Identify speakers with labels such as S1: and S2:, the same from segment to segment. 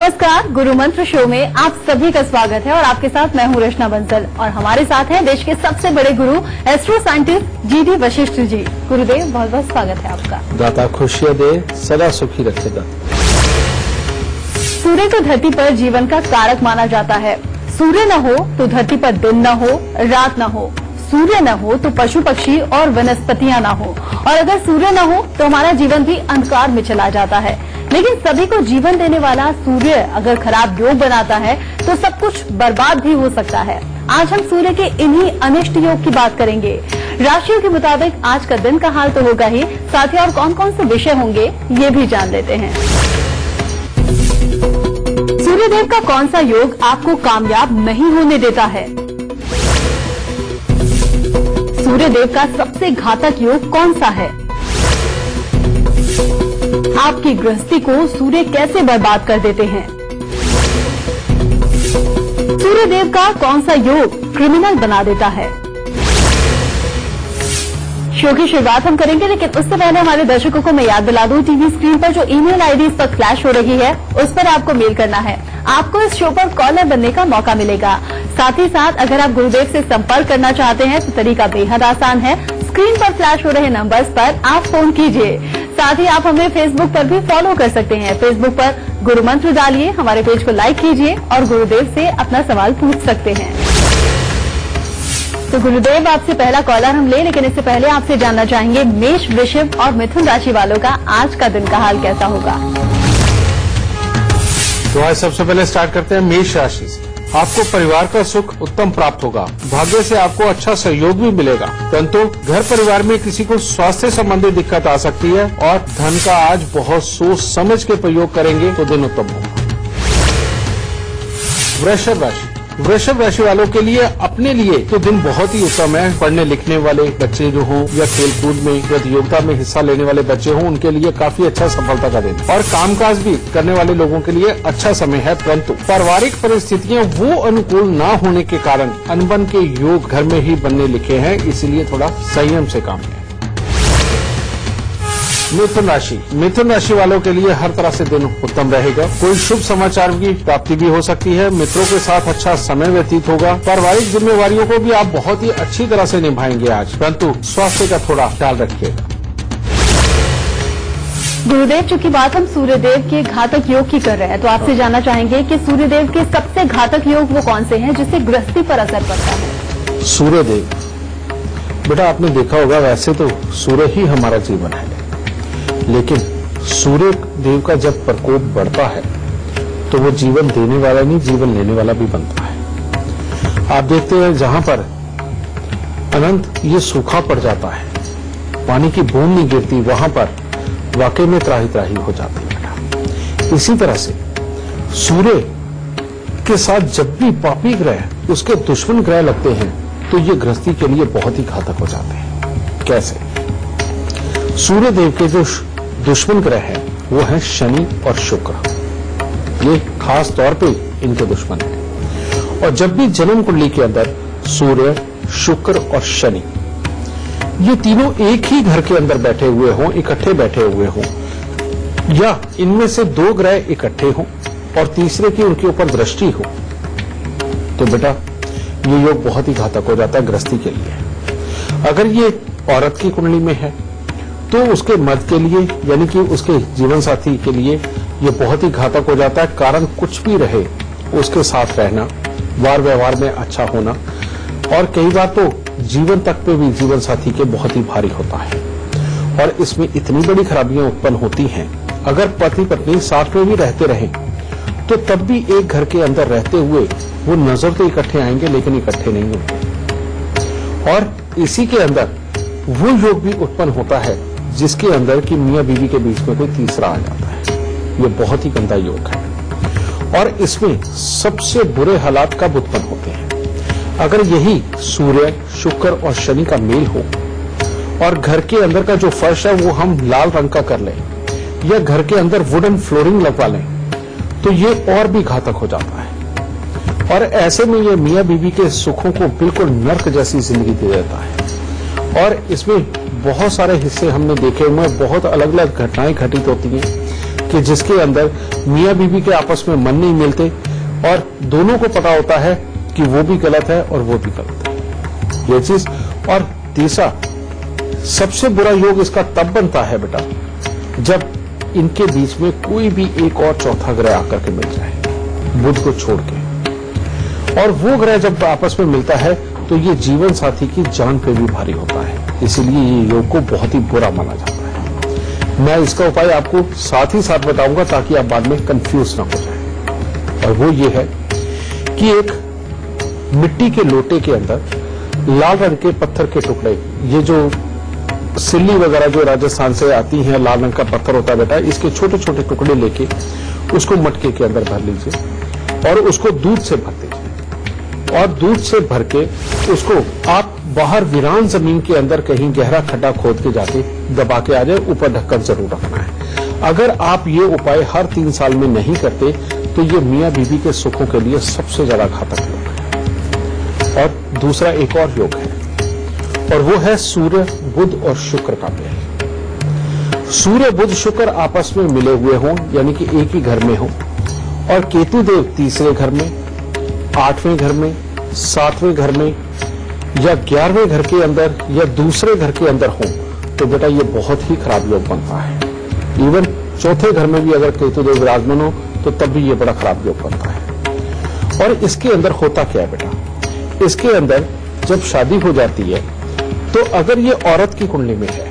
S1: नमस्कार, गुरु मंत्र शो में आप सभी का स्वागत है और आपके साथ मैं हूं रचना बंसल और हमारे साथ हैं देश के सबसे बड़े गुरु astro scientist GD Vashishtha ji. गुरुदेव, बहुत बहुत स्वागत है आपका।
S2: दाता खुशियां दे, सदा सुखी रखेगा।
S1: सूर्य को धरती पर जीवन का कारक माना जाता है। सूर्य न हो तो धरती पर दिन न हो, रात न हो। सूर्य न हो तो पशु पक्षी और वनस्पतियां न हो, और अगर सूर्य न हो तो हमारा जीवन भी अंधकार में चला जाता है। लेकिन सभी को जीवन देने वाला सूर्य अगर खराब योग बनाता है तो सब कुछ बर्बाद भी हो सकता है। आज हम सूर्य के इन्हीं अनिष्ट योग की बात करेंगे। राशियों के मुताबिक आज का दिन का हाल तो होगा ही, साथ ही और कौन कौन से विषय होंगे ये भी जान लेते हैं। सूर्यदेव का कौन सा योग आपको कामयाब नहीं होने देता है? सूर्यदेव का सबसे घातक योग कौन सा है? आपकी गृहस्थी को सूर्य कैसे बर्बाद कर देते हैं? सूर्यदेव का कौन सा योग क्रिमिनल बना देता है? शो की शुरुआत हम करेंगे, लेकिन उससे पहले हमारे दर्शकों को मैं याद दिला दूं, टीवी स्क्रीन पर जो ईमेल आईडी इस पर फ्लैश हो रही है उस पर आपको मेल करना है। आपको इस शो पर कॉलर बनने का मौका मिलेगा। साथ ही साथ अगर आप गुरुदेव से संपर्क करना चाहते हैं तो तरीका बेहद आसान है। स्क्रीन पर फ्लैश हो रहे नंबर्स पर आप फोन कीजिए। साथ ही आप हमें फेसबुक पर भी फॉलो कर सकते हैं। फेसबुक पर गुरु मंत्र डालिए, हमारे पेज को लाइक कीजिए और गुरुदेव से अपना सवाल पूछ सकते हैं। तो गुरुदेव, आपसे पहला कॉलर हम ले, लेकिन इससे पहले आपसे जानना चाहेंगे मेष, वृषभ और मिथुन राशि वालों का आज का दिन का हाल कैसा होगा?
S2: तो आज सबसे पहले स्टार्ट करते हैं मेष राशि से। आपको परिवार का सुख उत्तम प्राप्त होगा। भाग्य से आपको अच्छा सहयोग भी मिलेगा, परंतु घर परिवार में किसी को स्वास्थ्य संबंधी दिक्कत आ सकती है और धन का आज बहुत सोच समझ के प्रयोग करेंगे तो दिन उत्तम होगा। वृषभ राशि वालों के लिए अपने लिए तो दिन बहुत ही उत्तम है। पढ़ने लिखने वाले बच्चे जो हों या खेलकूद में प्रतियोगिता में हिस्सा लेने वाले बच्चे हों, उनके लिए काफी अच्छा सफलता का दिन और कामकाज भी करने वाले लोगों के लिए अच्छा समय है। परंतु पारिवारिक परिस्थितियां वो अनुकूल न होने के कारण अनबन के योग घर में ही बनने लिखे हैं, इसलिए थोड़ा संयम से काम लें। मिथुन राशि वालों के लिए हर तरह से दिन उत्तम रहेगा। कोई शुभ समाचार की प्राप्ति भी हो सकती है। मित्रों के साथ अच्छा समय व्यतीत होगा। पारिवारिक जिम्मेवारियों को भी आप बहुत ही अच्छी तरह से निभाएंगे आज, परंतु स्वास्थ्य का थोड़ा ख्याल रखिएगा।
S1: गुरुदेव, चूंकि बात हम सूर्यदेव के घातक योग की कर रहे हैं, तो आपसे जानना चाहेंगे कि सूर्यदेव के सबसे घातक योग वो कौन से हैं जिससे गृहस्थी पर असर पड़ता है?
S2: सूर्यदेव, बेटा आपने देखा होगा, वैसे तो सूर्य ही हमारा जीवन है, लेकिन सूर्य देव का जब प्रकोप बढ़ता है तो वो जीवन देने वाला नहीं, जीवन लेने वाला भी बनता है। आप देखते हैं जहां पर अनंत ये सूखा पड़ जाता है, पानी की बूंद नहीं गिरती, वहां पर वाकई में त्राही त्राही हो जाती है। इसी तरह से सूर्य के साथ जब भी पापी ग्रह उसके दुश्मन ग्रह लगते हैं तो ये गृहस्थी के लिए बहुत ही घातक हो जाते हैं। कैसे? सूर्य देव के जो दुश्मन ग्रह है वो है शनि और शुक्र। ये खास तौर पे इनके दुश्मन है। और जब भी जन्म कुंडली के अंदर सूर्य, शुक्र और शनि ये तीनों एक ही घर के अंदर बैठे हुए हों, इकट्ठे बैठे हुए हों, या इनमें से दो ग्रह इकट्ठे हों और तीसरे की उनके ऊपर दृष्टि हो, तो बेटा ये योग बहुत ही घातक हो जाता है गृहस्थी के लिए। अगर ये औरत की कुंडली में है तो उसके मर्द के लिए, यानी कि उसके जीवन साथी के लिए ये बहुत ही घातक हो जाता है। कारण कुछ भी रहे, उसके साथ रहना, वार व्यवहार में अच्छा होना, और कई बार तो जीवन तक पे भी जीवन साथी के बहुत ही भारी होता है। और इसमें इतनी बड़ी खराबियां उत्पन्न होती हैं, अगर पति पत्नी साथ में भी रहते रहें तो तब भी एक घर के अंदर रहते हुए वो नजर तो इकट्ठे आएंगे लेकिन इकट्ठे नहीं होते। और इसी के अंदर वो योग भी उत्पन्न होता है जिसके अंदर कि मियां बीवी के बीच में कोई तीसरा आ जाता है। ये बहुत ही गंदा योग है। और इसमें सबसे बुरे हालात कब उत्पन्न होते हैं? अगर यही सूर्य, शुक्र और शनि का मेल हो और घर के अंदर का जो फर्श है वो हम लाल रंग का कर लें या घर के अंदर वुडन फ्लोरिंग लगवा लें, तो ये और भी घातक हो जाता है। और ऐसे में ये मियां बीवी के सुखों को बिल्कुल नर्क जैसी जिंदगी दे देता है। और इसमें बहुत सारे हिस्से हमने देखे हुए, बहुत अलग अलग घटनाएं घटित होती हैं कि जिसके अंदर मियाँ बीवी के आपस में मन नहीं मिलते और दोनों को पता होता है कि वो भी गलत है और वो भी गलत है, ये चीज। और तीसरा सबसे बुरा योग इसका तब बनता है बेटा जब इनके बीच में कोई भी एक और चौथा ग्रह आकर के मिल जाए, बुध को छोड़ के। और वो ग्रह जब आपस में मिलता है तो ये जीवन साथी की जान पे भी भारी होता है, इसीलिए ये योग को बहुत ही बुरा माना जाता है। मैं इसका उपाय आपको साथ ही साथ बताऊंगा ताकि आप बाद में कंफ्यूज ना हो जाए। और वो ये है कि एक मिट्टी के लोटे के अंदर लाल रंग के पत्थर के टुकड़े, ये जो सिल्ली वगैरह जो राजस्थान से आती हैं, लाल रंग का पत्थर होता है बेटा, इसके छोटे छोटे टुकड़े लेके उसको मटके के अंदर भर लीजिए और उसको दूध से भर दीजिए। और दूध से भर के उसको आप बाहर वीरान जमीन के अंदर कहीं गहरा खड्डा खोद के जाके दबा के आ जाए, ऊपर ढक्कन जरूर रखना है। अगर आप ये उपाय हर 3 साल में नहीं करते तो ये मियाँ बीवी के सुखों के लिए सबसे ज्यादा घातक योग है। और दूसरा एक और योग है और वो है सूर्य बुध और शुक्र का मेल। सूर्य बुध शुक्र आपस में मिले हुए हों, यानी कि एक ही घर में हो, और केतु देव तीसरे घर में, 8वें घर में, 7वें घर में या 11वें घर के अंदर या दूसरे घर के अंदर हो, तो बेटा ये बहुत ही खराब योग बनता है। इवन चौथे घर में भी अगर केतु देव विराजमान हो तो तब भी ये बड़ा खराब योग बनता है। और इसके अंदर होता क्या है बेटा, इसके अंदर जब शादी हो जाती है तो अगर ये औरत की कुंडली में है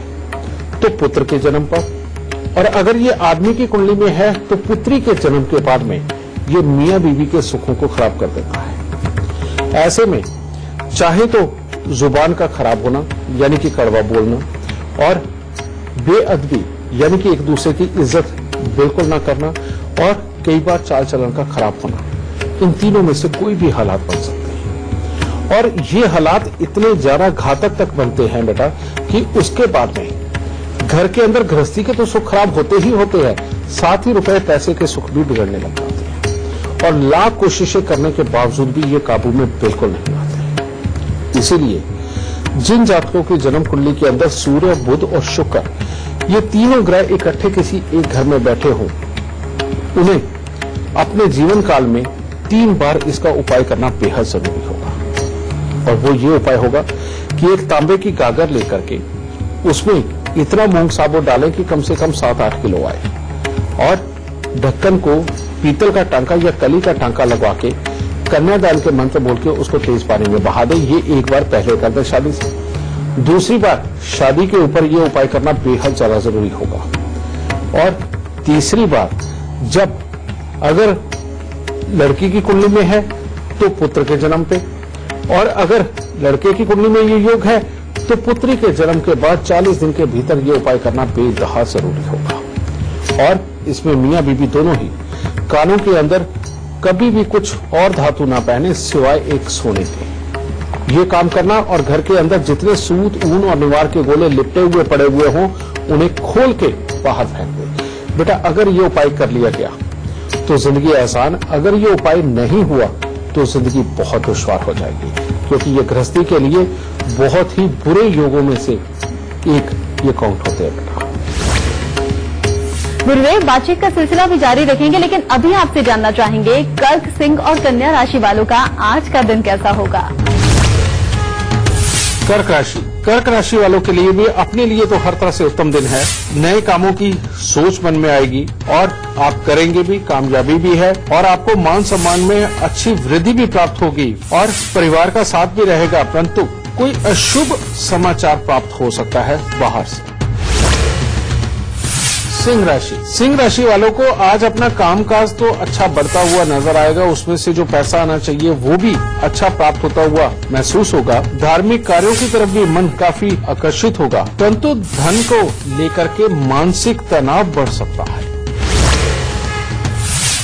S2: तो पुत्र के जन्म पर, और अगर ये आदमी की कुंडली में है तो पुत्री के जन्म के बाद में ये मियाँ बीवी के सुखों को खराब कर देता है। ऐसे में चाहे तो जुबान का खराब होना यानी कि कड़वा बोलना, और बेअदबी यानी कि एक दूसरे की इज्जत बिल्कुल ना करना, और कई बार चाल चलन का खराब होना, इन तीनों में से कोई भी हालात बन सकते हैं। और ये हालात इतने ज्यादा घातक तक बनते हैं बेटा कि उसके बाद में घर के अंदर गृहस्थी के तो सुख खराब होते ही होते हैं, साथ ही रुपए पैसे के सुख भी बिगड़ने लग जाते हैं। और लाख कोशिशें करने के बावजूद भी ये काबू में बिल्कुल नहीं आते। इसीलिए जिन जातकों की जन्म कुंडली के अंदर सूर्य बुध और शुक्र ये तीनों ग्रह इकट्ठे किसी एक घर में बैठे हों, उन्हें अपने जीवन काल में 3 बार इसका उपाय करना बेहद जरूरी होगा। और वो ये उपाय होगा कि एक तांबे की गागर लेकर के उसमें इतना मूंग साबुत डालें कि कम से कम 7-8 किलो आए, और ढक्कन को पीतल का टांका या कली का टांका लगवा के कन्यादान के मंत्र बोल के उसको तेज पानी में बहा दें। ये एक बार पहले कर दें शादी से। दूसरी बार शादी के ऊपर ये उपाय करना बेहद ज्यादा जरूरी होगा। और तीसरी बार जब अगर लड़की की कुंडली में है तो पुत्र के जन्म पे, और अगर लड़के की कुंडली में ये योग है तो पुत्री के जन्म के बाद 40 दिन के भीतर ये उपाय करना बेदहा जरूरी होगा। और इसमें मियाँ बीवी दोनों ही कानों के अंदर कभी भी कुछ और धातु ना पहने सिवाय एक सोने के। ये काम करना, और घर के अंदर जितने सूत ऊन और निवार के गोले लिपटे हुए पड़े हुए हों उन्हें खोल के बाहर फेंक दे। बेटा अगर ये उपाय कर लिया गया तो जिंदगी आसान, अगर ये उपाय नहीं हुआ तो जिंदगी बहुत दुश्वार हो जाएगी, क्योंकि ये गृहस्थी के लिए बहुत ही बुरे योगों में से एक ये काउंट होते हैं बेटा।
S1: गुरुदेव, बातचीत का सिलसिला भी जारी रखेंगे, लेकिन अभी आपसे जानना चाहेंगे कर्क, सिंह और कन्या राशि वालों का आज का दिन कैसा होगा।
S2: कर्क राशि वालों के लिए भी अपने लिए तो हर तरह से उत्तम दिन है। नए कामों की सोच मन में आएगी और आप करेंगे भी, कामयाबी भी है, और आपको मान सम्मान में अच्छी वृद्धि भी प्राप्त होगी, और परिवार का साथ भी रहेगा। परंतु कोई अशुभ समाचार प्राप्त हो सकता है बाहर से। सिंह राशि वालों को आज अपना कामकाज तो अच्छा बढ़ता हुआ नजर आएगा, उसमें से जो पैसा आना चाहिए वो भी अच्छा प्राप्त होता हुआ महसूस होगा। धार्मिक कार्यों की तरफ भी मन काफी आकर्षित होगा, परंतु धन को लेकर के मानसिक तनाव बढ़ सकता है।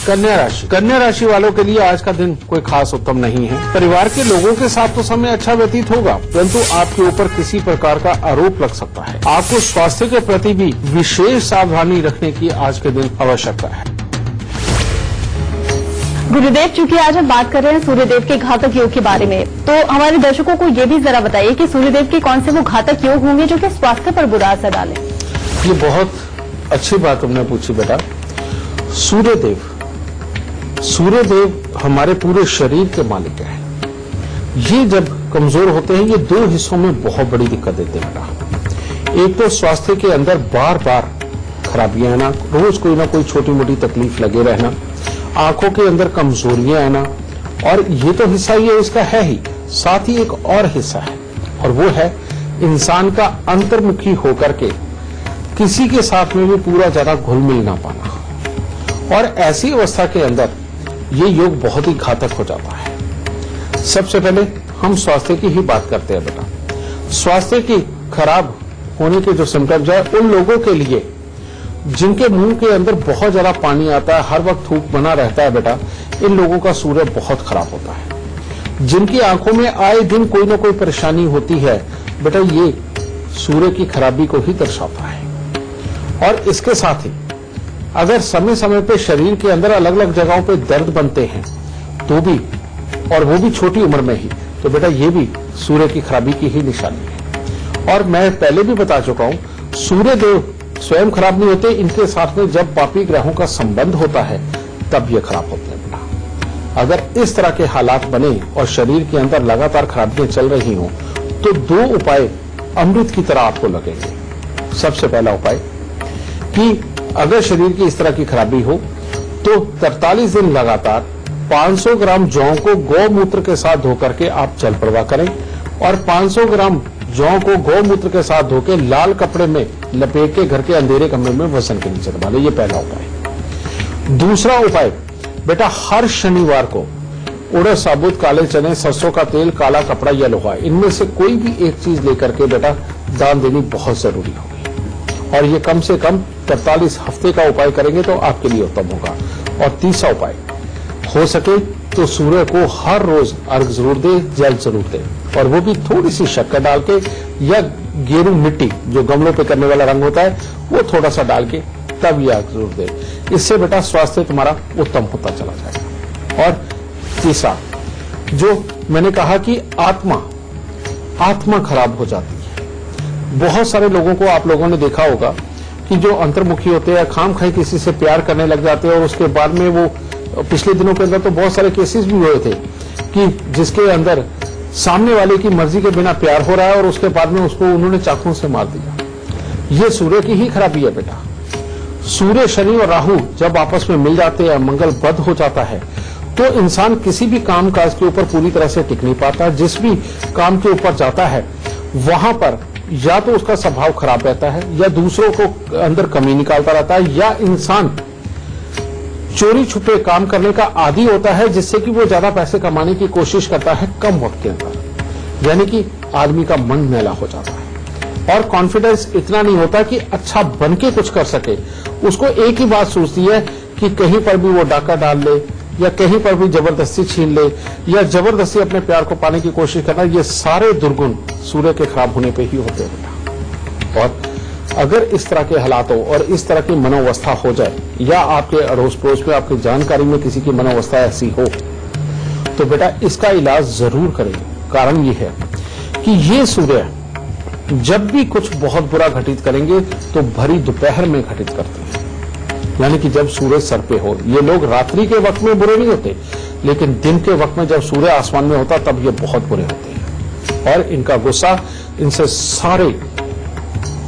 S2: कन्या राशि वालों के लिए आज का दिन कोई खास उत्तम नहीं है। परिवार के लोगों के साथ तो समय अच्छा व्यतीत होगा, परंतु आपके ऊपर किसी प्रकार का आरोप लग सकता है। आपको स्वास्थ्य के प्रति भी विशेष सावधानी रखने की आज के दिन आवश्यकता है।
S1: गुरुदेव, चूंकि आज हम बात कर रहे हैं सूर्यदेव के घातक योग के बारे में, तो हमारे दर्शकों को ये भी जरा बताइए कि सूर्यदेव के कौन से वो घातक योग होंगे जो कि स्वास्थ्य पर बुरा असर डालें।
S2: ये बहुत अच्छी बात तुमने पूछी बेटा। सूर्यदेव हमारे पूरे शरीर के मालिक हैं। ये जब कमजोर होते हैं, ये दो हिस्सों में बहुत बड़ी दिक्कत देते हैं बेटा। एक तो स्वास्थ्य के अंदर बार बार खराबियां आना, रोज कोई ना कोई छोटी मोटी तकलीफ लगे रहना, आंखों के अंदर कमजोरियां आना, और ये तो हिस्सा ये इसका है ही, साथ ही एक और हिस्सा है, और वो है इंसान का अंतर्मुखी होकर के किसी के साथ में भी पूरा ज्यादा घुल मिल ना पाना। और ऐसी अवस्था के अंदर ये योग बहुत ही घातक हो जाता है। सबसे पहले हम स्वास्थ्य की ही बात करते हैं बेटा। स्वास्थ्य की खराब होने के जो सिम्टम्स है, उन लोगों के लिए जिनके मुंह के अंदर बहुत ज्यादा पानी आता है, हर वक्त थूक बना रहता है बेटा, इन लोगों का सूर्य बहुत खराब होता है। जिनकी आंखों में आए दिन कोई ना कोई परेशानी होती है बेटा, ये सूर्य की खराबी को ही दर्शाता है। और इसके साथ ही अगर समय समय पे शरीर के अंदर अलग अलग जगहों पे दर्द बनते हैं तो भी, और वो भी छोटी उम्र में ही, तो बेटा ये भी सूर्य की खराबी की ही निशानी है। और मैं पहले भी बता चुका हूं, सूर्य देव स्वयं खराब नहीं होते, इनके साथ में जब पापी ग्रहों का संबंध होता है तब ये खराब होते हैं बेटा। अगर इस तरह के हालात बने और शरीर के अंदर लगातार खराबियां चल रही हों तो दो उपाय अमृत की तरह आपको लगेंगे। सबसे पहला उपाय कि अगर शरीर की इस तरह की खराबी हो तो 43 दिन लगातार 500 ग्राम जौ को गौमूत्र के साथ धोकर के आप जल प्रवाह करें, और 500 ग्राम जौ को गौमूत्र के साथ धोकर लाल कपड़े में लपेट के घर के अंधेरे कमरे में वजन के नीचे दबा लें। ये पहला उपाय। दूसरा उपाय बेटा, हर शनिवार को उड़द साबुत, काले चने, सरसों का तेल, काला कपड़ा या लोहा, इनमें से कोई भी एक चीज लेकर के बेटा दान देनी बहुत जरूरी होगी। और ये कम से कम 43 हफ्ते का उपाय करेंगे तो आपके लिए उत्तम होगा। और तीसरा उपाय, हो सके तो सूर्य को हर रोज अर्घ जरूर दे, जल जरूर दे, और वो भी थोड़ी सी शक्कर डाल के, या गेरू मिट्टी जो गमलों पे करने वाला रंग होता है वो थोड़ा सा डाल के तब ये अर्घ जरूर दे। इससे बेटा स्वास्थ्य तुम्हारा उत्तम होता चला जाएगा। और तीसरा, जो मैंने कहा कि आत्मा खराब हो जाती है। बहुत सारे लोगों को आप लोगों ने देखा होगा कि जो अंतर्मुखी होते हैं, खाम खाई किसी से प्यार करने लग जाते हैं, और उसके बाद में वो, पिछले दिनों के अंदर तो बहुत सारे केसेस भी हुए थे कि जिसके अंदर सामने वाले की मर्जी के बिना प्यार हो रहा है और उसके बाद में उसको उन्होंने चाकू से मार दिया। ये सूर्य की ही खराबी है बेटा। सूर्य, शनि और राहु जब आपस में मिल जाते हैं, मंगल बद हो जाता है, तो इंसान किसी भी काम काज के ऊपर पूरी तरह से टिक नहीं पाता। जिस भी काम के ऊपर जाता है वहां पर या तो उसका स्वभाव खराब रहता है, या दूसरों को अंदर कमी निकालता रहता है, या इंसान चोरी छुपे काम करने का आदी होता है, जिससे कि वो ज्यादा पैसे कमाने की कोशिश करता है कम वक्त के अंदर। यानी कि आदमी का मन मैला हो जाता है और कॉन्फिडेंस इतना नहीं होता कि अच्छा बन के कुछ कर सके। उसको एक ही बात सोचती है कि कहीं पर भी वो डाका डाल ले, या कहीं पर भी जबरदस्ती छीन ले, या जबरदस्ती अपने प्यार को पाने की कोशिश करना। ये सारे दुर्गुण सूर्य के खराब होने पे ही होते हैं। और अगर इस तरह के हालात हो और इस तरह की मनोवस्था हो जाए, या आपके अड़ोस पड़ोस में, आपकी जानकारी में किसी की मनोवस्था ऐसी हो, तो बेटा इसका इलाज जरूर करें। कारण ये है कि ये सूर्य जब भी कुछ बहुत बुरा घटित करेंगे तो भरी दोपहर में घटित करते हैं। यानी कि जब सूर्य सर पे हो। ये लोग रात्रि के वक्त में बुरे नहीं होते, लेकिन दिन के वक्त में जब सूर्य आसमान में होता तब ये बहुत बुरे होते हैं। और इनका गुस्सा इनसे सारे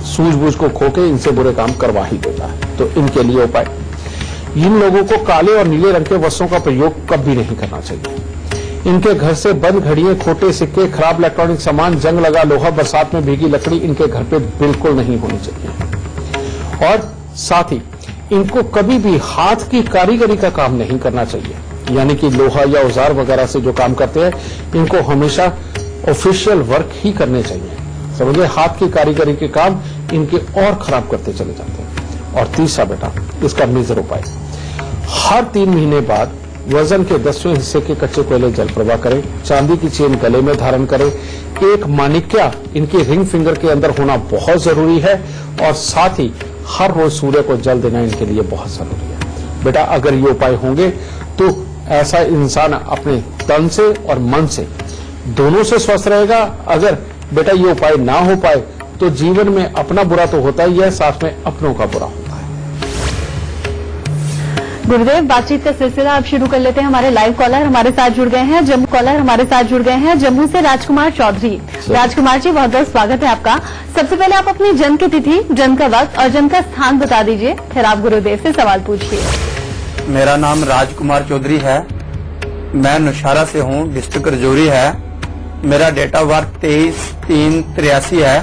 S2: सूझबूझ को खोके इनसे बुरे काम करवा ही देता है। तो इनके लिए उपाय, इन लोगों को काले और नीले रंग के वस्त्रों का प्रयोग कभी नहीं करना चाहिए। इनके घर से बंद घड़ियां, खोटे सिक्के, खराब इलेक्ट्रॉनिक सामान, जंग लगा लोहा, बरसात में भीगी लकड़ी इनके घर पे बिल्कुल नहीं होनी चाहिए। और साथ ही इनको कभी भी हाथ की कारीगरी का काम नहीं करना चाहिए। यानी कि लोहा या औजार वगैरह से जो काम करते हैं, इनको हमेशा ऑफिशियल वर्क ही करने चाहिए। समझिए, हाथ की कारीगरी के काम इनके और खराब करते चले जाते हैं। और तीसरा बेटा, इसका मेजर उपाय, हर 3 महीने बाद वजन के 10वें हिस्से के कच्चे कोयले जल प्रवाह करें, चांदी की चेन गले में धारण करें, एक माणिक्या इनके रिंग फिंगर के अंदर होना बहुत जरूरी है, और साथ ही हर रोज सूर्य को जल देना इनके लिए बहुत जरूरी है। बेटा अगर ये उपाय होंगे तो ऐसा इंसान अपने तन से और मन से दोनों से स्वस्थ रहेगा। अगर बेटा ये उपाय ना हो पाए तो जीवन में अपना बुरा तो होता ही है, साथ में अपनों का बुरा होता है।
S1: गुरुदेव, बातचीत का सिलसिला अब शुरू कर लेते हैं। हमारे लाइव कॉलर हमारे साथ जुड़ गए हैं। जम्मू से राजकुमार चौधरी। राजकुमार जी, बहुत बहुत स्वागत है आपका। सबसे पहले आप अपनी जन्म की तिथि, जन्म का वक्त और जन्म का स्थान बता दीजिए, फिर आप गुरुदेव से सवाल पूछिए।
S3: मेरा नाम राजकुमार चौधरी है। मैं नौशहरा से हूँ, डिस्ट्रिक्ट रजौरी है। मेरा डेट ऑफ बर्थ 23/3/83 है।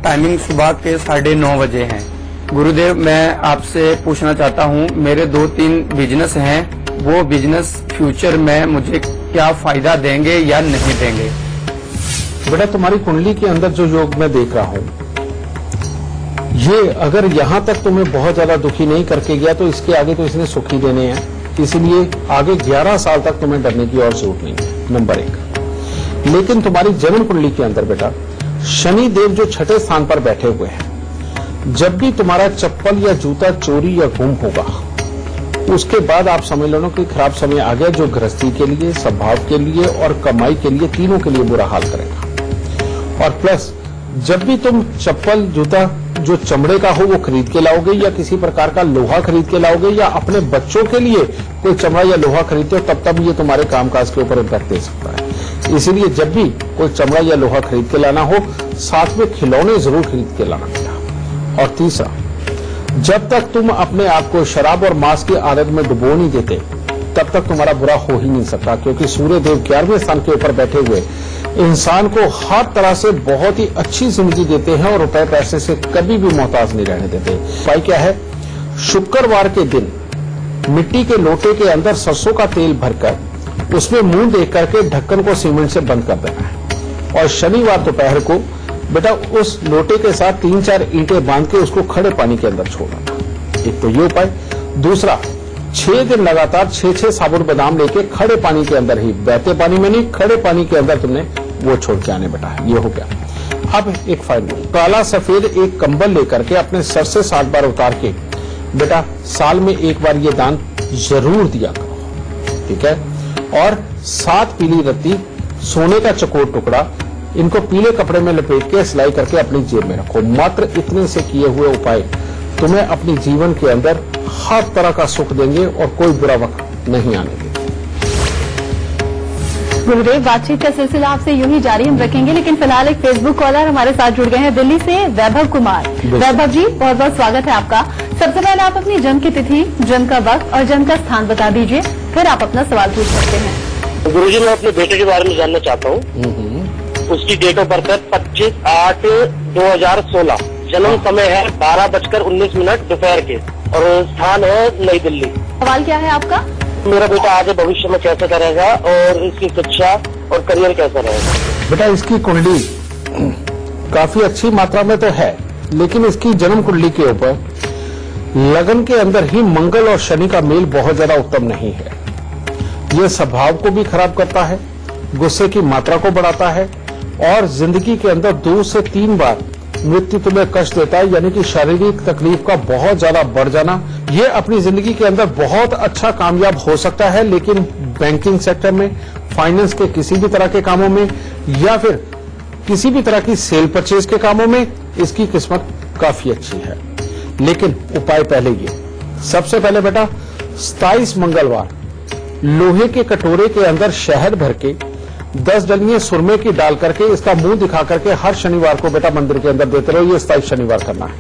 S3: टाइमिंग सुबह के 9:30 बजे है। गुरुदेव, मैं आपसे पूछना चाहता हूँ, मेरे 2-3 बिजनेस हैं, वो बिजनेस फ्यूचर में मुझे क्या फायदा देंगे या नहीं देंगे?
S2: बेटा, तुम्हारी कुंडली के अंदर जो योग मैं देख रहा हूँ, ये अगर यहाँ तक तुम्हें बहुत ज्यादा दुखी नहीं करके गया तो इसके आगे तो इसने सुखी देने हैं। इसलिए आगे 11 साल तक तुम्हें डरने की और जरूरत नहीं है, नंबर 1। लेकिन तुम्हारी जन्म कुंडली के अंदर बेटा, शनि देव जो 6ठे स्थान पर बैठे हुए हैं, जब भी तुम्हारा चप्पल या जूता चोरी या गुम होगा, उसके बाद आप समझ लो कि खराब समय आ गया, जो गृहस्थी के लिए, सद्भाव के लिए और कमाई के लिए, तीनों के लिए बुरा हाल करेगा। और प्लस जब भी तुम चप्पल जूता जो चमड़े का हो वो खरीद के लाओगे, या किसी प्रकार का लोहा खरीद के लाओगे, या अपने बच्चों के लिए कोई चमड़ा या लोहा खरीदते हो, तब ये तुम्हारे कामकाज के ऊपर इम्पैक्ट दे सकता है। इसीलिए जब भी कोई चमड़ा या लोहा खरीद के लाना हो, साथ में खिलौने जरूर खरीद के लाना बेटा। और तीसरा, जब तक तुम अपने आप को शराब और मांस की आदत में डुबो नहीं देते, तब तक तुम्हारा बुरा हो ही नहीं सकता, क्योंकि सूर्य देव 11वें स्थान के ऊपर बैठे हुए इंसान को हर तरह से बहुत ही अच्छी जिंदगी देते हैं और रुपए पैसे से कभी भी मोहताज नहीं रहने देते। उपाय क्या है? शुक्रवार के दिन मिट्टी के लोटे के अंदर सरसों का तेल भरकर उसमें मुंह देख करके ढक्कन को सीमेंट से बंद कर देना है। और शनिवार दोपहर को बेटा उस लोटे के साथ 3-4 ईंटें बांध के उसको खड़े पानी के अंदर छोड़ना। एक तो ये उपाय। दूसरा, 6 दिन लगातार 6 साबुत बादाम लेके खड़े पानी के अंदर ही, बहते पानी में नहीं, खड़े पानी के अंदर तुमने वो छोड़ के आने बेटा। ये हो गया। अब एक फाइनल, काला सफेद एक कंबल लेकर के अपने सर से 7 बार उतार के बेटा साल में एक बार ये दान जरूर दिया करो, ठीक है? और 7 पीली रत्ती सोने का चकोर टुकड़ा, इनको पीले कपड़े में लपेट के सिलाई करके अपनी जेब में रखो। मात्र इतने से किए हुए उपाय तुम्हें अपने जीवन के अंदर हर तरह का सुख देंगे और कोई बुरा वक्त नहीं आने देंगे।
S1: गुरुदेव, बातचीत का सिलसिला आपसे यूं ही जारी हम रखेंगे, लेकिन फिलहाल एक फेसबुक कॉलर हमारे साथ जुड़ गए हैं दिल्ली से, वैभव कुमार। वैभव जी, बहुत बहुत स्वागत है आपका। सबसे पहले आप अपनी जन्म की तिथि, जन्म का वक्त और जन्म का स्थान बता दीजिए, फिर आप अपना सवाल पूछ सकते हैं।
S4: गुरुजी, मैं अपने बेटे के बारे में जानना चाहता हूँ। उसकी डेट ऑफ बर्थ है 25/8/2016। जन्म समय है 12:19 दोपहर के, और स्थान है नई दिल्ली।
S1: सवाल क्या है आपका?
S4: मेरा बेटा आगे भविष्य में कैसे करेगा और इसकी शिक्षा और करियर कैसा रहेगा?
S2: बेटा, इसकी कुंडली काफी अच्छी मात्रा में तो है, लेकिन इसकी जन्म कुंडली के ऊपर लगन के अंदर ही मंगल और शनि का मेल बहुत ज्यादा उत्तम नहीं है। यह स्वभाव को भी खराब करता है, गुस्से की मात्रा को बढ़ाता है, और जिंदगी के अंदर 2 से 3 बार मृत्यु तुम्हें कष्ट देता है, यानी कि शारीरिक तकलीफ का बहुत ज्यादा बढ़ जाना। ये अपनी जिंदगी के अंदर बहुत अच्छा कामयाब हो सकता है, लेकिन बैंकिंग सेक्टर में, फाइनेंस के किसी भी तरह के कामों में, या फिर किसी भी तरह की सेल परचेज के कामों में इसकी किस्मत काफी अच्छी है। लेकिन उपाय पहले ये, सबसे पहले बेटा 27 मंगलवार लोहे के कटोरे के अंदर शहद भर के 10 डलियां सुरमे की डाल करके इसका मुंह दिखा करके हर शनिवार को बेटा मंदिर के अंदर देते रहो। ये 27 शनिवार करना है।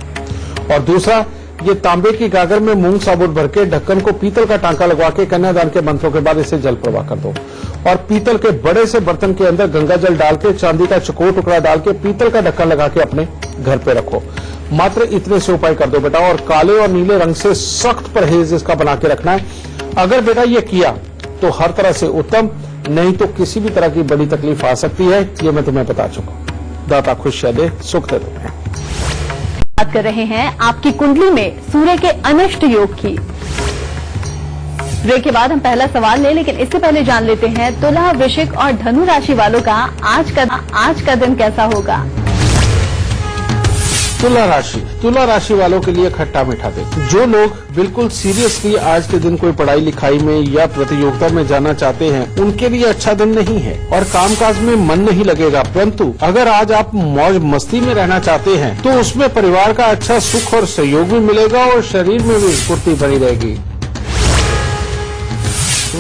S2: और दूसरा, ये तांबे की गागर में मूंग साबुत भर के ढक्कन को पीतल का टांका लगवा के कन्यादान के मंत्रों के बाद इसे जल प्रवाह कर दो। और पीतल के बड़े से बर्तन के अंदर गंगा जल डाल के चांदी का चकोर टुकड़ा डाल के पीतल का ढक्कन लगा के अपने घर पे रखो। मात्र इतने से उपाय कर दो बेटा। और काले और नीले रंग से सख्त परहेज इसका बना के रखना है। अगर बेटा ये किया तो हर तरह से उत्तम, नहीं तो किसी भी तरह की बड़ी तकलीफ आ सकती है, ये मैं तुम्हें बता चुका हूं। दाता खुशियां दे, सुख दे तुम्हें।
S1: बात कर रहे हैं आपकी कुंडली में सूर्य के अनिष्ट योग की। ब्रेक के बाद हम पहला सवाल लें, लेकिन इससे पहले जान लेते हैं तुला, वृश्चिक और धनु राशि वालों का आज का दिन कैसा होगा।
S2: तुला राशि वालों के लिए खट्टा मीठा दिन। जो लोग बिल्कुल सीरियसली आज के दिन कोई पढ़ाई लिखाई में या प्रतियोगिता में जाना चाहते हैं, उनके लिए अच्छा दिन नहीं है और कामकाज में मन नहीं लगेगा। परंतु अगर आज आप मौज मस्ती में रहना चाहते हैं तो उसमें परिवार का अच्छा सुख और सहयोग भी मिलेगा और शरीर में भी स्फूर्ति बनी रहेगी।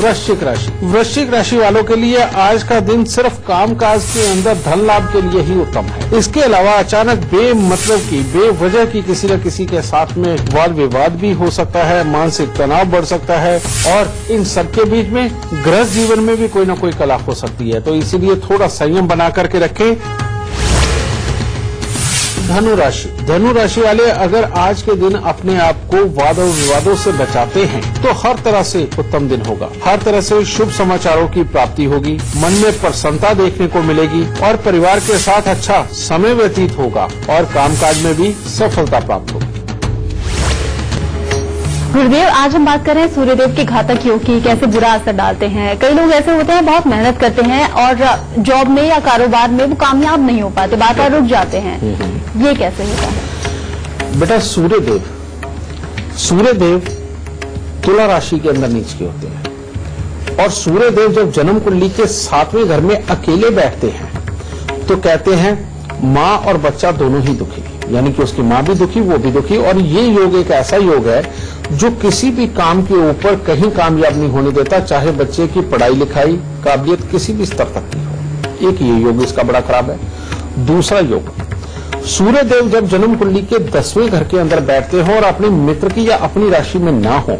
S2: वृश्चिक राशि। वृश्चिक राशि वालों के लिए आज का दिन सिर्फ कामकाज के अंदर धन लाभ के लिए ही उत्तम है। इसके अलावा अचानक बेमतलब की, बेवजह की किसी न किसी के साथ में वाद विवाद भी हो सकता है, मानसिक तनाव बढ़ सकता है और इन सबके बीच में गृहस्थ जीवन में भी कोई न कोई कला हो सकती है। तो इसीलिए थोड़ा संयम बना करके रखें। धनु राशि। धनु राशि वाले अगर आज के दिन अपने आप को वाद और विवादों से बचाते हैं तो हर तरह से उत्तम दिन होगा। हर तरह से शुभ समाचारों की प्राप्ति होगी, मन में प्रसन्नता देखने को मिलेगी और परिवार के साथ अच्छा समय व्यतीत होगा और कामकाज में भी सफलता प्राप्त होगी।
S1: गुरुदेव, आज हम बात कर रहे हैं सूर्यदेव के घातक योग की, कैसे बुरा असर डालते हैं। कई लोग ऐसे होते हैं, बहुत मेहनत करते हैं और जॉब में या कारोबार में वो कामयाब नहीं हो पाते, बार बार रुक जाते हैं। ये कैसे होता है?
S2: बेटा, सूर्यदेव तुला राशि के अंदर नीच के होते हैं और सूर्यदेव जब जन्म कुंडली के 7वें घर में अकेले बैठते हैं तो कहते हैं माँ और बच्चा दोनों ही दुखी, यानी कि उसकी माँ भी दुखी, वो भी दुखी। और ये योग एक ऐसा योग है जो किसी भी काम के ऊपर कहीं कामयाब नहीं होने देता, चाहे बच्चे की पढ़ाई लिखाई काबिलियत किसी भी स्तर तक की हो। एक ये योग इसका बड़ा खराब है। दूसरा योग, सूर्यदेव जब जन्म कुंडली के 10वें घर के अंदर बैठते हो और अपने मित्र की या अपनी राशि में ना हो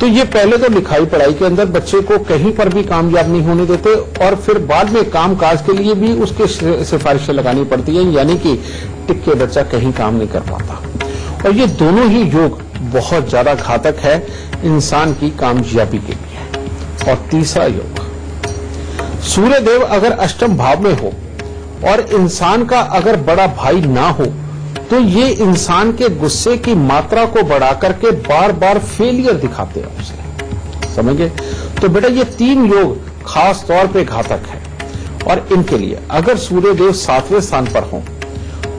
S2: तो ये पहले तो लिखाई पढ़ाई के अंदर बच्चे को कहीं पर भी कामयाब नहीं होने देते और फिर बाद में काम काज के लिए भी उसके सिफारिशें लगानी पड़ती है, यानी कि टिक के बच्चा कहीं काम नहीं कर पाता। और ये दोनों ही योग बहुत ज्यादा घातक है इंसान की कामयाबी के लिए। और तीसरा योग, सूर्यदेव अगर अष्टम भाव में हो और इंसान का अगर बड़ा भाई ना हो तो ये इंसान के गुस्से की मात्रा को बढ़ा करके बार बार फेलियर दिखाते हैं उसे, समझे? तो बेटा, ये 3 योग खास तौर पे घातक है और इनके लिए अगर सूर्यदेव 7वें स्थान पर हो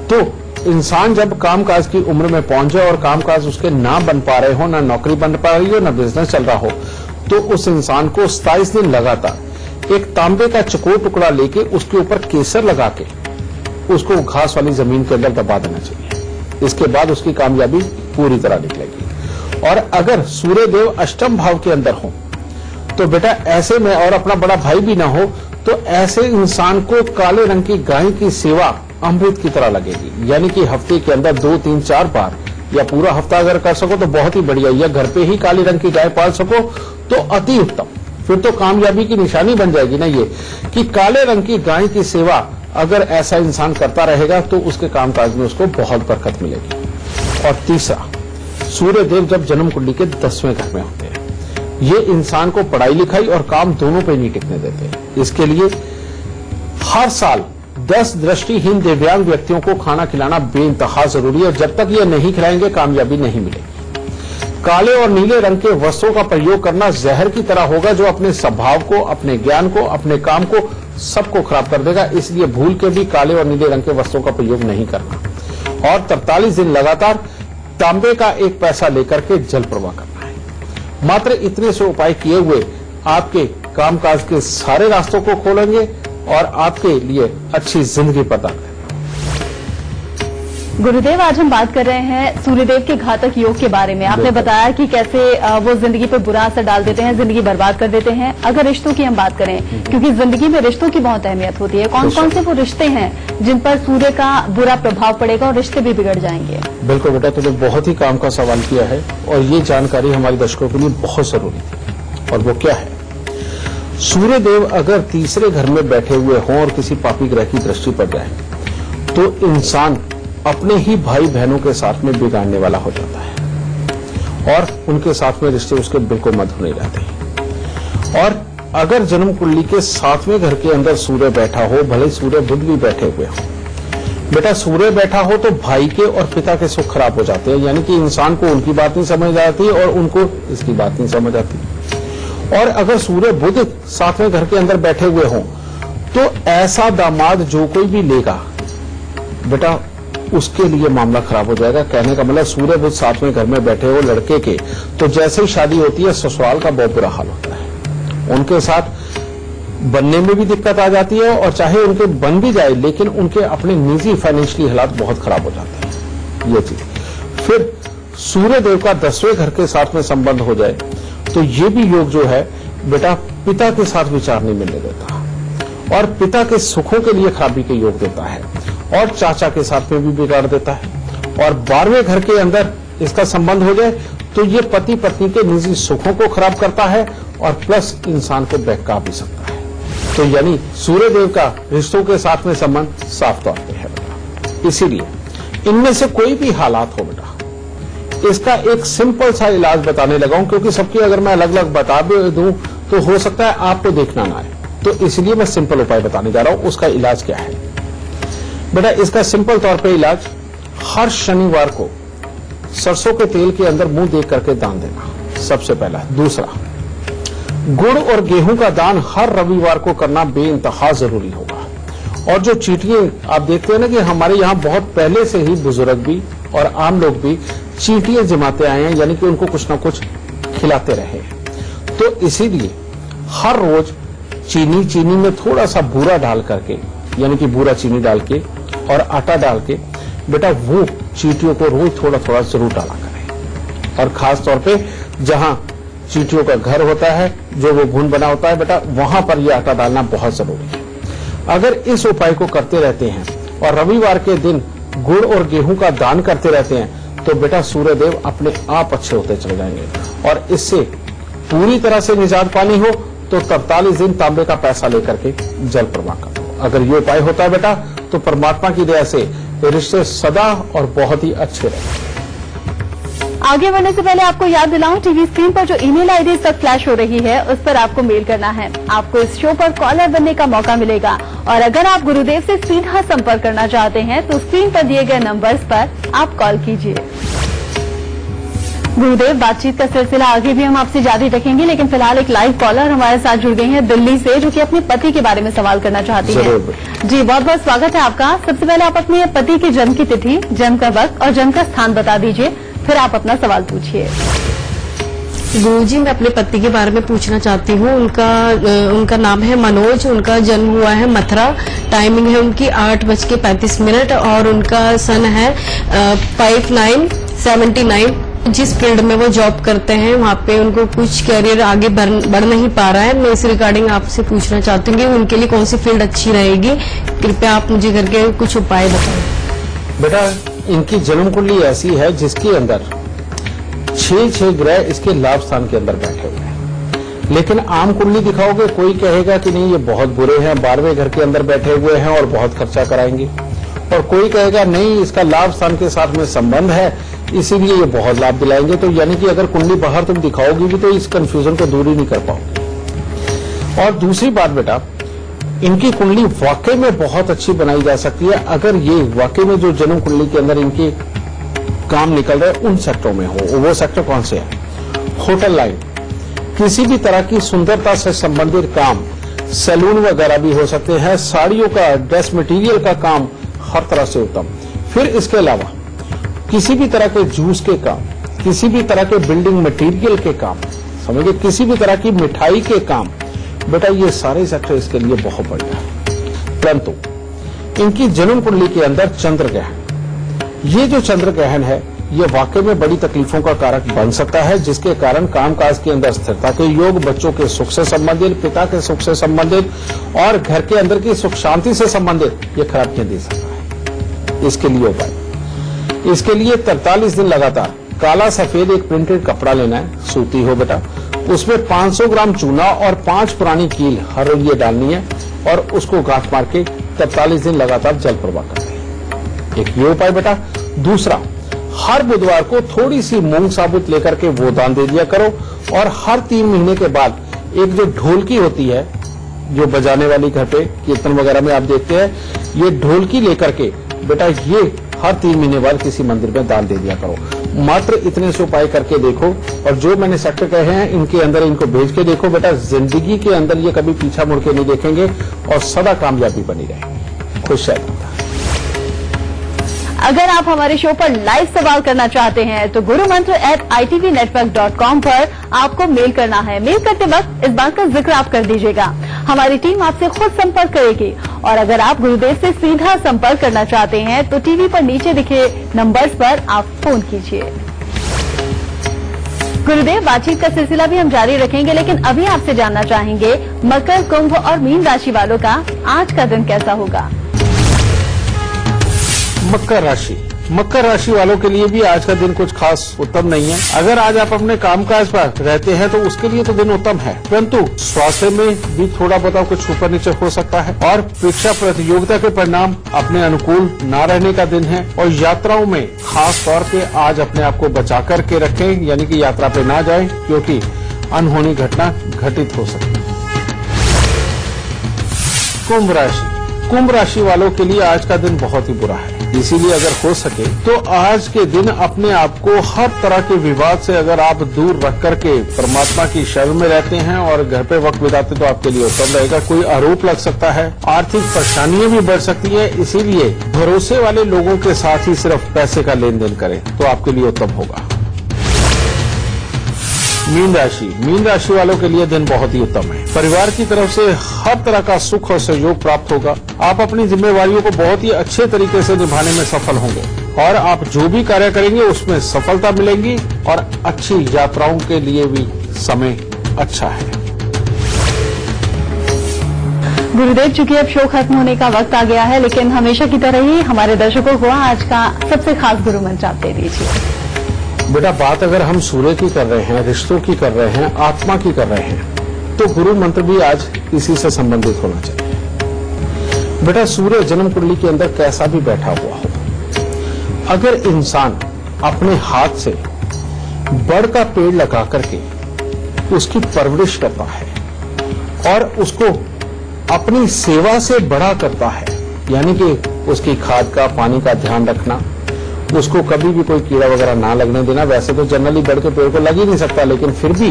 S2: तो इंसान जब कामकाज की उम्र में पहुंच जाए और कामकाज उसके ना बन पा रहे हो, ना नौकरी बन पा रही हो, ना बिजनेस चल रहा हो, तो उस इंसान को 27 दिन लगातार एक तांबे का चकोर टुकड़ा लेके उसके ऊपर केसर लगा के उसको घास वाली जमीन के अंदर दबा देना चाहिए। इसके बाद उसकी कामयाबी पूरी तरह निकलेगी। और अगर सूर्यदेव अष्टम भाव के अंदर हो तो बेटा ऐसे में, और अपना बड़ा भाई भी ना हो, तो ऐसे इंसान को काले रंग की गाय की सेवा अमृत की तरह लगेगी। यानी कि हफ्ते के अंदर 2, 3, 4 बार या पूरा हफ्ता अगर कर सको तो बहुत ही बढ़िया, या घर पे ही काले रंग की गाय पाल सको तो अति उत्तम। फिर तो कामयाबी की निशानी बन जाएगी ना ये, कि काले रंग की गाय की सेवा अगर ऐसा इंसान करता रहेगा तो उसके कामकाज में उसको बहुत बरकत मिलेगी। और तीसरा, सूर्यदेव जब जन्म कुंडली के 10वें घर में होते हैं, ये इंसान को पढ़ाई लिखाई और काम दोनों पे नहीं टिकने देते। इसके लिए हर साल 10 दृष्टिहीन दिव्यांग व्यक्तियों को खाना खिलाना बेइंतहा जरूरी है। जब तक ये नहीं खिलाएंगे कामयाबी नहीं मिलेगी। काले और नीले रंग के वस्त्रों का प्रयोग करना जहर की तरह होगा, जो अपने स्वभाव को, अपने ज्ञान को, अपने काम को सबको खराब कर देगा। इसलिए भूल के भी काले और नीले रंग के वस्त्रों का प्रयोग नहीं करना। और 43 दिन लगातार तांबे का 1 पैसा लेकर के जल प्रवाह करना है। मात्र इतने से उपाय किए हुए आपके कामकाज के सारे रास्तों को खोलेंगे और आपके लिए अच्छी जिंदगी प्रदान करेंगे।
S1: गुरुदेव, आज हम बात कर रहे हैं सूर्यदेव के घातक योग के बारे में। आपने बताया कि कैसे वो जिंदगी पर बुरा असर डाल देते हैं, जिंदगी बर्बाद कर देते हैं। अगर रिश्तों की हम बात करें, क्योंकि जिंदगी में रिश्तों की बहुत अहमियत होती है, कौन कौन से वो रिश्ते हैं जिन पर सूर्य का बुरा प्रभाव पड़ेगा और रिश्ते भी बिगड़ जाएंगे?
S2: बिल्कुल बेटा, तुमने बहुत ही काम का सवाल किया है और ये जानकारी हमारे दर्शकों के लिए बहुत जरूरी थी। और वो क्या है, सूर्यदेव अगर तीसरे घर में बैठे हुए हों और किसी पापी ग्रह की दृष्टि पड़ जाए तो इंसान अपने ही भाई बहनों के साथ में बिगाड़ने वाला हो जाता है और उनके साथ में रिश्ते उसके बिल्कुल मधुर नहीं रहते। और अगर जन्म कुंडली के 7वें घर के अंदर सूर्य बैठा हो, भले सूर्य बुध भी बैठे हुए हो, बेटा सूर्य बैठा हो तो भाई के और पिता के सुख खराब हो जाते हैं। यानी कि इंसान को उनकी बात नहीं समझ आती और उनको इसकी बात नहीं समझ आती। और अगर सूर्य बुध 7वें घर के अंदर बैठे हुए हों तो ऐसा दामाद जो कोई भी लेगा बेटा उसके लिए मामला खराब हो जाएगा। कहने का मतलब, सूर्य बुध 7वें घर में बैठे हो लड़के के, तो जैसे ही शादी होती है ससुराल का बहुत बुरा हाल होता है। उनके साथ बनने में भी दिक्कत आ जाती है और चाहे उनके बन भी जाए लेकिन उनके अपने निजी फाइनेंशियली हालात बहुत खराब हो जाते हैं। ये चीज फिर सूर्यदेव का 10वें घर के साथ में संबंध हो जाए तो ये भी योग जो है बेटा पिता के साथ विचार नहीं मिलने देता और पिता के सुखों के लिए खराबी के योग देता है और चाचा के साथ में भी बिगाड़ देता है और 12वें घर के अंदर इसका संबंध हो जाए तो ये पति पत्नी के निजी सुखों को खराब करता है और प्लस इंसान को बहका भी सकता है। तो यानी सूर्यदेव का रिश्तों के साथ में संबंध साफ तौर पे है बेटा। इसीलिए इनमें से कोई भी हालात हो बेटा, इसका एक सिंपल सा इलाज बताने लगा हूं, क्योंकि सबकी अगर मैं अलग अलग बता भी दूं तो हो सकता है आपको देखना ना आए, तो इसलिए मैं सिंपल उपाय बताने जा रहा हूं। उसका इलाज क्या है बेटा? इसका सिंपल तौर पे इलाज, हर शनिवार को सरसों के तेल के अंदर मुंह देख करके दान देना, सबसे पहला। दूसरा, गुड़ और गेहूं का दान हर रविवार को करना बेइंतहा जरूरी होगा। और जो चींटियां आप देखते हैं ना कि हमारे यहाँ बहुत पहले से ही बुजुर्ग भी और आम लोग भी चींटियां जमाते आए हैं, यानी कि उनको कुछ ना कुछ खिलाते रहे। तो इसीलिए हर रोज चीनी में थोड़ा सा बूरा डाल करके, यानी कि बूरा चीनी डाल के और आटा डाल के बेटा वो चींटियों को रोज थोड़ा थोड़ा जरूर डाला करें। और खास तौर पे जहां चींटियों का घर होता है, जो वो भून बना होता है बेटा, वहां पर यह आटा डालना बहुत जरूरी है। अगर इस उपाय को करते रहते हैं और रविवार के दिन गुड़ और गेहूं का दान करते रहते हैं तो बेटा सूर्यदेव अपने आप अच्छे होते चले जाएंगे। और इससे पूरी तरह से निजात पानी हो तो 43 दिन तांबे का पैसा लेकर के जल प्रवाह कर दो। अगर ये उपाय होता है बेटा तो परमात्मा की दया से रिश्ते सदा और बहुत ही अच्छे रहेंगे।
S1: आगे बढ़ने से पहले आपको याद दिलाऊं, टीवी स्क्रीन पर जो ईमेल आईडी इस वक्त फ्लैश हो रही है उस पर आपको मेल करना है। आपको इस शो पर कॉलर बनने का मौका मिलेगा और अगर आप गुरुदेव से सीधा संपर्क करना चाहते हैं तो स्क्रीन पर दिए गए नंबर्स पर आप कॉल कीजिए। गुरुदेव, बातचीत का सिलसिला आगे भी हम आपसे जारी रखेंगे, लेकिन फिलहाल एक लाइव कॉलर हमारे साथ जुड़ गई हैं दिल्ली से, जो कि अपने पति के बारे में सवाल करना चाहती हैं। जी, बहुत बहुत स्वागत है आपका। सबसे पहले आप अपने पति के जन्म की तिथि, जन्म का वक्त और जन्म का स्थान बता दीजिए, फिर आप अपना सवाल पूछिए।
S5: गुरुजी, मैं अपने पति के बारे में पूछना चाहती हूँ। उनका नाम है मनोज, उनका जन्म हुआ है मथुरा, टाइमिंग है उनकी 8:35 और उनका सन है 5979। जिस फील्ड में वो जॉब करते हैं वहाँ पे उनको कुछ कैरियर आगे बढ़ नहीं पा रहा है। मैं इस रिगार्डिंग आपसे पूछना चाहती हूँ कि उनके लिए कौन सी फील्ड अच्छी रहेगी। कृपया आप मुझे करके कुछ उपाय बताएं।
S2: बेटा, इनकी जन्म कुंडली ऐसी है जिसके अंदर 6 ग्रह इसके लाभ स्थान के अंदर बैठे हुए हैं। लेकिन आम कुंडली दिखाओगे, कोई कहेगा कि नहीं ये बहुत बुरे हैं, 12वें घर के अंदर बैठे हुए हैं और बहुत खर्चा कराएंगे, और कोई कहेगा नहीं इसका लाभ स्थान के साथ में संबंध है इसीलिए ये बहुत लाभ दिलाएंगे। तो यानी कि अगर कुंडली बाहर तुम दिखाओगी भी तो इस कंफ्यूजन को दूर ही नहीं कर पाओगे। और दूसरी बात बेटा, इनकी कुंडली वाकई में बहुत अच्छी बनाई जा सकती है अगर ये वाकई में जो जन्म कुंडली के अंदर इनके काम निकल रहे उन सेक्टरों में हो। वो सेक्टर कौन से है? होटल लाइन, किसी भी तरह की सुंदरता से संबंधित काम, सैलून वगैरह भी हो सकते हैं, साड़ियों का, ड्रेस मटेरियल का काम हर तरह से उत्तम। फिर इसके अलावा किसी भी तरह के जूस के काम, किसी भी तरह के बिल्डिंग मटेरियल के काम, समझिए किसी भी तरह की मिठाई के काम, बेटा ये सारे सेक्टर इसके लिए बहुत बढ़िया है। परंतु इनकी जन्म कुंडली के अंदर चंद्र ग्रहण, ये जो चंद्र ग्रहण है ये वाकई में बड़ी तकलीफों का कारक बन सकता है, जिसके कारण कामकाज के अंदर स्थिरता के योग, बच्चों के सुख से संबंधित, पिता के सुख से संबंधित और घर के अंदर की सुख शांति से संबंधित ये खराबियां दे सकता है। इसके लिए उपाय, इसके लिए 43 दिन लगातार काला सफेद एक प्रिंटेड कपड़ा लेना है, सूती हो बेटा, उसमें 500 ग्राम चूना और 5 पुरानी कील हर रोज ये डालनी है और उसको गांठ मार के 43 दिन लगातार जल प्रवाह करना है। एक ये उपाय बेटा। दूसरा, हर बुधवार को थोड़ी सी मूंग साबुत लेकर के वो दान दे दिया करो और हर 3 महीने के बाद एक जो ढोलकी होती है जो बजाने वाली, घर पे कीर्तन वगैरह में आप देखते हैं, ये ढोलकी लेकर के बेटा ये हर 3 महीने बाद किसी मंदिर में दान दे दिया करो। मात्र इतने से उपाय करके देखो और जो मैंने सेक्टर कहे हैं इनके अंदर इनको भेज के देखो बेटा, जिंदगी के अंदर ये कभी पीछा मुड़ के नहीं देखेंगे और सदा कामयाबी बनी रहेगी। खुश रहे।
S1: अगर आप हमारे शो पर लाइव सवाल करना चाहते हैं तो gurumantra@itvnetwork.com पर आपको मेल करना है। मेल करते वक्त इस बात का जिक्र आप कर दीजिएगा, हमारी टीम आपसे खुद संपर्क करेगी। और अगर आप गुरुदेव से सीधा संपर्क करना चाहते हैं तो टीवी पर नीचे दिखे नंबर्स पर आप फोन कीजिए। गुरुदेव, बातचीत का सिलसिला भी हम जारी रखेंगे, लेकिन अभी आपसे जानना चाहेंगे मकर, कुंभ और मीन राशि वालों का आज का दिन कैसा होगा।
S2: मकर राशि वालों के लिए भी आज का दिन कुछ खास उत्तम नहीं है। अगर आज आप अपने कामकाज पर रहते हैं तो उसके लिए तो दिन उत्तम है, परंतु स्वास्थ्य में भी थोड़ा बहुत कुछ ऊपर नीचे हो सकता है। और परीक्षा प्रतियोगिता के परिणाम अपने अनुकूल न रहने का दिन है। और यात्राओं में खास तौर पे आज अपने आप को बचा करके रखें, यानी कि यात्रा पे ना जाएं, क्योंकि अनहोनी घटना घटित हो सकती है। कुंभ राशि वालों के लिए आज का दिन बहुत ही बुरा है। इसीलिए अगर हो सके तो आज के दिन अपने आप को हर तरह के विवाद से अगर आप दूर रख करके परमात्मा की शरण में रहते हैं और घर पे वक्त बिताते तो आपके लिए उत्तम रहेगा। कोई आरोप लग सकता है, आर्थिक परेशानियां भी बढ़ सकती है, इसीलिए भरोसे वाले लोगों के साथ ही सिर्फ पैसे का लेन देन करें तो आपके लिए उत्तम होगा। मीन राशि वालों के लिए दिन बहुत ही उत्तम है। परिवार की तरफ से हर तरह का सुख और सहयोग प्राप्त होगा। आप अपनी जिम्मेवारियों को बहुत ही अच्छे तरीके से निभाने में सफल होंगे और आप जो भी कार्य करेंगे उसमें सफलता मिलेगी और अच्छी यात्राओं के लिए भी समय अच्छा है।
S1: गुरुदेव, चूंकि अब शो खत्म होने का वक्त आ गया है, लेकिन हमेशा की तरह ही हमारे दर्शकों को आज का सबसे खास गुरु मंत्र आप दे दीजिए।
S2: बेटा, बात अगर हम सूर्य की कर रहे हैं, रिश्तों की कर रहे हैं, आत्मा की कर रहे हैं, तो गुरु मंत्र भी आज इसी से संबंधित होना चाहिए। बेटा, सूर्य जन्म कुंडली के अंदर कैसा भी बैठा हुआ हो, अगर इंसान अपने हाथ से बड़ का पेड़ लगा करके उसकी परवरिश करता है और उसको अपनी सेवा से बड़ा करता है, यानी कि उसकी खाद का, पानी का ध्यान रखना, उसको कभी भी कोई कीड़ा वगैरह ना लगने देना। वैसे तो जनरली बड़ के पेड़ को लग ही नहीं सकता, लेकिन फिर भी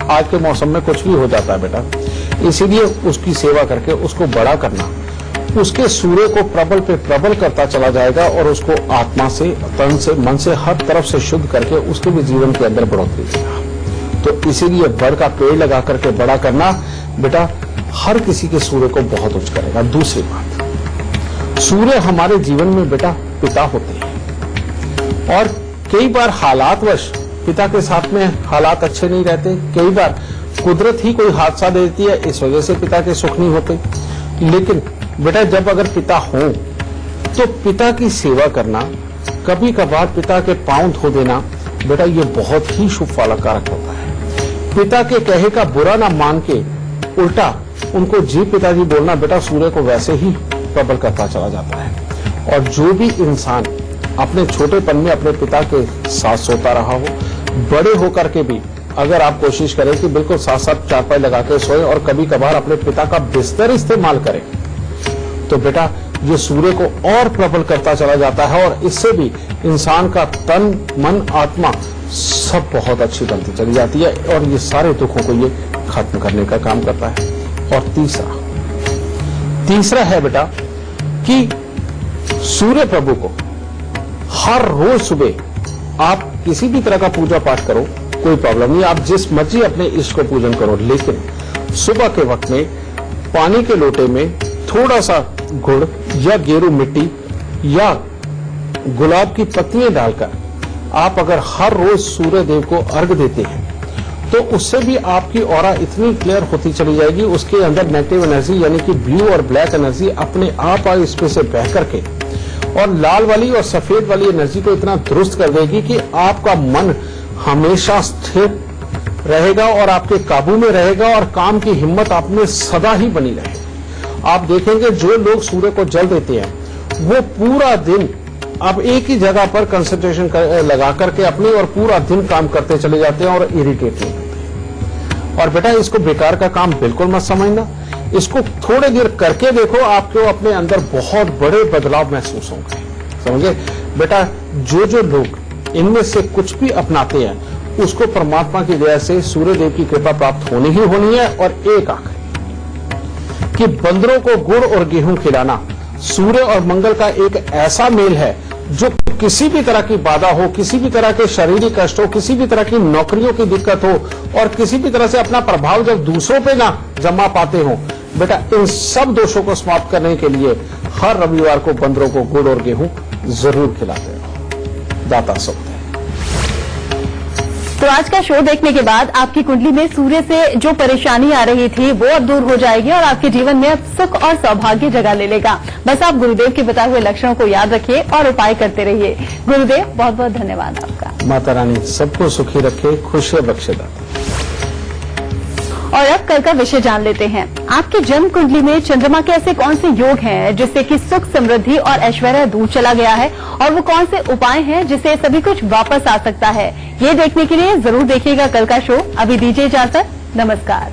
S2: आज के मौसम में कुछ भी हो जाता है बेटा। इसीलिए उसकी सेवा करके उसको बड़ा करना, उसके सूर्य को प्रबल पे प्रबल करता चला जाएगा और उसको आत्मा से, तन से, मन से, हर तरफ से शुद्ध करके उसके भी जीवन के अंदर बढ़ोतरी देगा। तो इसीलिए बड़ का पेड़ लगा करके बड़ा करना बेटा हर किसी के सूर्य को बहुत उच्च करेगा। दूसरी बात, सूर्य हमारे जीवन में बेटा पिता होते हैं और कई बार हालातवश पिता के साथ में हालात अच्छे नहीं रहते, कई बार कुदरत ही कोई हादसा दे देती है, इस वजह से पिता के सुख नहीं होते। लेकिन बेटा जब अगर पिता हो तो पिता की सेवा करना, कभी कभार पिता के पांव धो देना बेटा ये बहुत ही शुभ वाला कारक होता है। पिता के कहे का बुरा ना मान के उल्टा उनको जी पिताजी बोलना बेटा सूर्य को वैसे ही प्रबल करता चला जाता है। और जो भी इंसान अपने छोटेपन में अपने पिता के साथ सोता रहा हो, बड़े होकर के भी अगर आप कोशिश करें कि बिल्कुल साथ साथ चारपाई लगा के सोए और कभी कभार अपने पिता का बिस्तर इस्तेमाल करें, तो बेटा ये सूर्य को और प्रबल करता चला जाता है और इससे भी इंसान का तन, मन, आत्मा सब बहुत अच्छी बनती चली जाती है और ये सारे दुखों को ये खत्म करने का काम करता है। और तीसरा है बेटा कि सूर्य प्रभु को हर रोज सुबह आप किसी भी तरह का पूजा पाठ करो, कोई प्रॉब्लम नहीं, आप जिस मर्जी अपने इष्ट को पूजन करो, लेकिन सुबह के वक्त में पानी के लोटे में थोड़ा सा गुड़ या गेरू मिट्टी या गुलाब की पत्तियां डालकर आप अगर हर रोज सूर्य देव को अर्घ देते हैं तो उससे भी आपकी ऑरा इतनी क्लियर होती चली जाएगी, उसके अंदर नेगेटिव एनर्जी यानी कि ब्लू और ब्लैक एनर्जी अपने आप इसमें से बह करके और लाल वाली और सफेद वाली एनर्जी को इतना दुरुस्त कर देगी कि आपका मन हमेशा स्थिर रहेगा और आपके काबू में रहेगा और काम की हिम्मत आप में सदा ही बनी रहेगी। आप देखेंगे जो लोग सूर्य को जल देते हैं वो पूरा दिन आप एक ही जगह पर कंसंट्रेशन लगा करके अपने और पूरा दिन काम करते चले जाते हैं और इरिटेट नहीं होते। और बेटा इसको बेकार का काम बिल्कुल मत समझना, इसको थोड़े देर करके देखो, आपको अपने अंदर बहुत बड़े बदलाव महसूस होंगे। समझे बेटा, जो लोग इनमें से कुछ भी अपनाते हैं उसको परमात्मा की दया से सूर्य देव की कृपा प्राप्त होनी ही होनी है। और एक आखिरी कि बंदरों को गुड़ और गेहूं खिलाना सूर्य और मंगल का एक ऐसा मेल है जो किसी भी तरह की बाधा हो, किसी भी तरह के शारीरिक कष्ट हो, किसी भी तरह की नौकरियों की दिक्कत हो और किसी भी तरह से अपना प्रभाव जब दूसरों पे ना जमा पाते हो, बेटा इन सब दोषों को समाप्त करने के लिए हर रविवार को बंदरों को गुड़ और गेहूं जरूर खिलाते रहो। दाता सब
S1: तो आज का शो देखने के बाद आपकी कुंडली में सूर्य से जो परेशानी आ रही थी वो अब दूर हो जाएगी और आपके जीवन में अब सुख और सौभाग्य जगह ले लेगा। बस आप गुरुदेव के बताए हुए लक्षणों को याद रखिए और उपाय करते रहिए। गुरुदेव बहुत बहुत धन्यवाद आपका।
S2: माता रानी सबको सुखी रखे, खुशियां बख्शेदा।
S1: और अब कल का विषय जान लेते हैं। आपकी जन्म कुंडली में चंद्रमा के ऐसे कौन से योग हैं जिससे कि सुख, समृद्धि और ऐश्वर्य दूर चला गया है, और वो कौन से उपाय हैं जिससे सभी कुछ वापस आ सकता है, ये देखने के लिए जरूर देखिएगा कल का शो। अभी दीजिए इजाजत, नमस्कार।